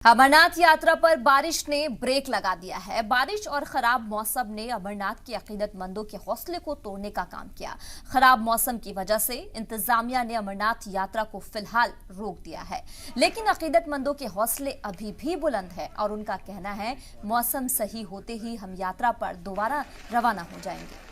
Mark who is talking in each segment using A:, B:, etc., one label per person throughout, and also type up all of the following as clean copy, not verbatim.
A: अमरनाथ यात्रा पर बारिश ने ब्रेक लगा दिया है। बारिश और खराब मौसम ने अमरनाथ के अकीदतमंदों के हौसले को तोड़ने का काम किया। खराब मौसम की वजह से इंतजामिया ने अमरनाथ यात्रा को फिलहाल रोक दिया है, लेकिन अकीदतमंदों के हौसले अभी भी बुलंद है और उनका कहना है मौसम सही होते ही हम यात्रा पर दोबारा रवाना हो जाएंगे।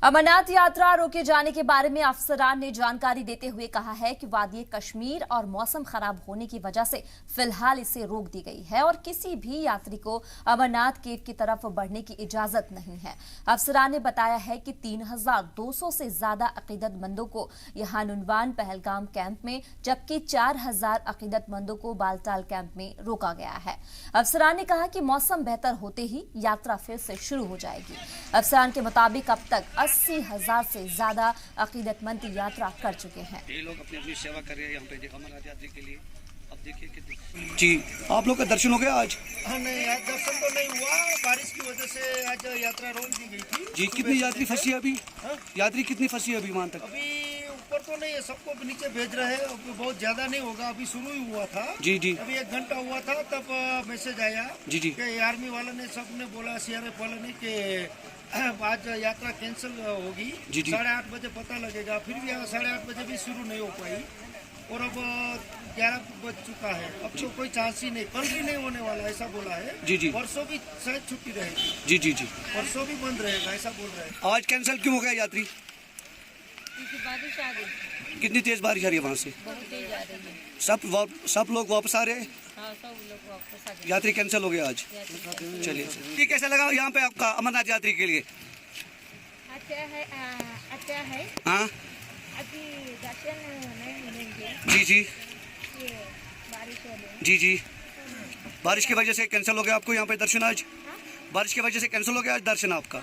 A: अमरनाथ यात्रा रोके जाने के बारे में अफसरान ने जानकारी देते हुए कहा है कि वादी कश्मीर और मौसम खराब होने की वजह से फिलहाल इसे रोक दी गई है और किसी भी यात्री को अमरनाथ केव की तरफ बढ़ने की इजाजत नहीं है। अफसरान ने बताया है कि 3200 से ज्यादा अकीदतमंदों को यहां नुनवान पहलगाम कैंप में, जबकि 4000 अकीदतमंदों को बालटाल कैंप में रोका गया है। अफसरान ने कहा कि मौसम बेहतर होते ही यात्रा फिर से शुरू हो जाएगी। अफसरान के मुताबिक अब तक 80,000 से ज्यादा अकीदतमंद यात्रा कर चुके हैं।
B: ये लोग अपनी अपनी सेवा कर रहे हैं यहाँ पे अमरनाथ यात्री के लिए। अब देखिए कितनी जी आप लोग का दर्शन हो गया आज?
C: नहीं, आज दर्शन तो नहीं हुआ, बारिश की वजह से आज यात्रा रोक दी गई थी।
B: जी कितनी यात्री फंसी है अभी? यात्री कितनी फंसी है अभी वहाँ तक?
C: अभी ऊपर तो नहीं है, सबको नीचे भेज रहे हैं। अब बहुत ज्यादा नहीं होगा, अभी शुरू ही हुआ था।
B: जी जी
C: अभी 1 घंटा हुआ था तब मैसेज आया
B: जी जी
C: कि आर्मी वाला ने, सबने बोला, सीआरएफ वाला ने कि आज यात्रा कैंसिल होगी। 8:30 बजे पता लगेगा। फिर भी 8:30 बजे भी शुरू नहीं हो पाई और अब 11 बज चुका है। अब तो कोई चांस ही नहीं, कल भी नहीं होने वाला, ऐसा बोला है।
B: जी जी
C: परसों भी शायद छुट्टी रहेगी।
B: जी जी जी
C: परसों भी बंद रहेगा, ऐसा बोल रहे हैं।
B: आज कैंसिल क्यों हो गया यात्री?
D: बारिश आ गई।
B: कितनी तेज बारिश आ रही है वहाँ से?
D: बहुत तेज आ रही है।
B: सब लोग वापस आ रहे हैं?
D: हाँ, सब लोग वापस आ गए।
B: यात्री कैंसिल हो गया आज। चलिए ये कैसा लगा यहाँ पे आपका अमरनाथ यात्री के लिए?
D: अच्छा है, अच्छा है।
B: हाँ
D: अभी दर्शन नहीं मिलेंगे,
B: जी जी
D: ये बारिश हो रही
B: जी जी बारिश की वजह से कैंसिल हो गया आपको यहाँ पे दर्शन आज?
D: हाँ?
B: बारिश की वजह से कैंसिल हो गया आज दर्शन आपका?